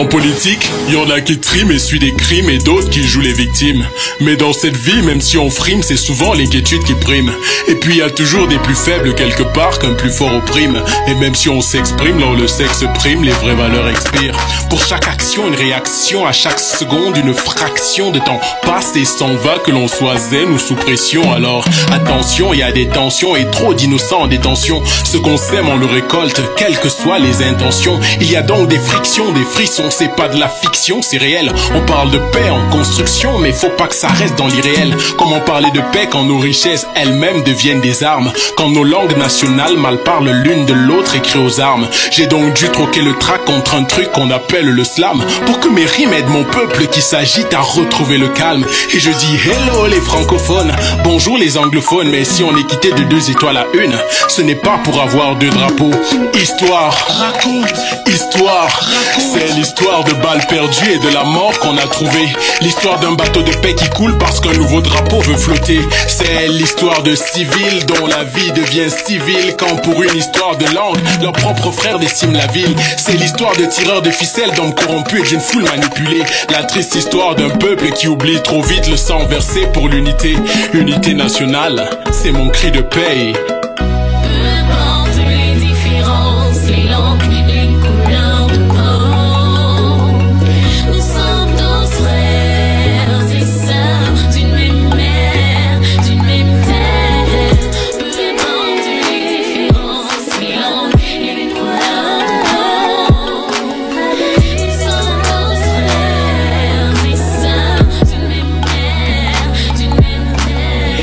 politique, y en a qui triment et suivent des crimes et d'autres qui jouent les victimes. Mais dans cette vie, même si on frime, c'est souvent l'inquiétude qui prime. Et puis y a toujours des plus faibles quelque part qu'un plus fort opprime. Et même si on s'exprime, là où le sexe prime, les vraies valeurs expirent. Pour chaque action, une réaction, à chaque seconde, une fraction de temps passe et s'en va, que l'on soit zen ou sous pression. Alors attention, y a des tensions et trop d'innocents en détention. Ce qu'on sème, on le récolte, quelles que soient les intentions. Il y a donc des frictions, des frissons, c'est pas de la fiction, c'est réel. On parle de paix en construction, mais faut pas que ça reste dans l'irréel. Comment parler de paix quand nos richesses elles-mêmes deviennent des armes, quand nos langues nationales mal parlent l'une de l'autre et crient aux armes. J'ai donc dû troquer le trac contre un truc qu'on appelle le slam, pour que mes rimes aident mon peuple qui s'agite à retrouver le calme. Et je dis hello les francophones, bonjour les anglophones. Mais si on est quitté de 2 étoiles à 1, ce n'est pas pour avoir 2 drapeaux. Histoire, raconte, histoire, c'est l'histoire de balles perdues et de la mort qu'on a trouvée. L'histoire d'un bateau de paix qui coule parce qu'un nouveau drapeau veut flotter. C'est l'histoire de civils dont la vie devient civile quand pour une histoire de langue, leurs propres frères déciment la ville. C'est l'histoire de tireurs de ficelles, d'hommes corrompus et d'une foule manipulée. La triste histoire d'un peuple qui oublie trop vite le sang versé pour l'unité. Unité nationale, c'est mon cri de paix.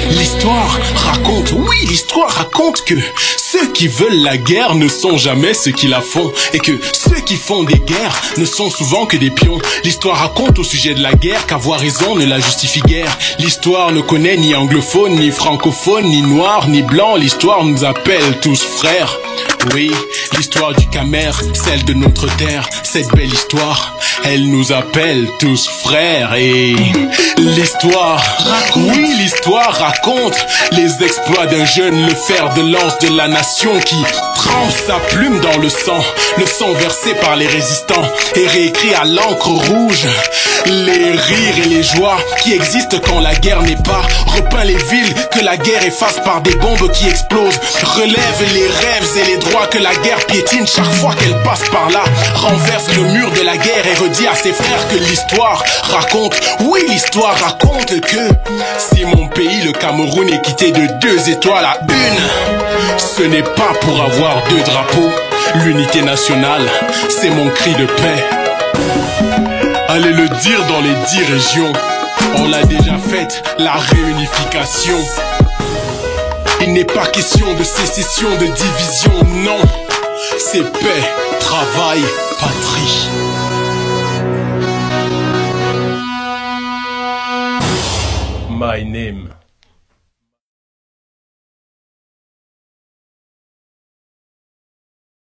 L'histoire raconte, oui, l'histoire raconte que ceux qui veulent la guerre ne sont jamais ceux qui la font, et que ceux qui font des guerres ne sont souvent que des pions. L'histoire raconte au sujet de la guerre qu'avoir raison ne la justifie guère. L'histoire ne connaît ni anglophone, ni francophone, ni noir, ni blanc. L'histoire nous appelle tous frères. Oui, l'histoire du Camer, celle de notre terre, cette belle histoire, elle nous appelle tous frères. Et l'histoire raconte, oui, l'histoire raconte les exploits d'un jeune, le fer de lance de la nation qui trempe sa plume dans le sang versé par les résistants et réécrit à l'encre rouge les rires et les joies qui existent quand la guerre n'est pas, repeint les villes que la guerre efface par des bombes qui explosent, relève les rêves et les droits que la guerre piétine chaque fois qu'elle passe par là, renverse le mur de la guerre et redit à ses frères que l'histoire raconte, oui, l'histoire raconte que si mon pays, le Cameroun, est quitté de 2 étoiles à 1, ce n'est pas pour avoir 2 drapeaux. L'unité nationale, c'est mon cri de paix. Allez le dire dans les 10 régions, on l'a déjà faite, la réunification. Il n'est pas question de sécession, de division, non. C'est paix, travail, patrie. My name.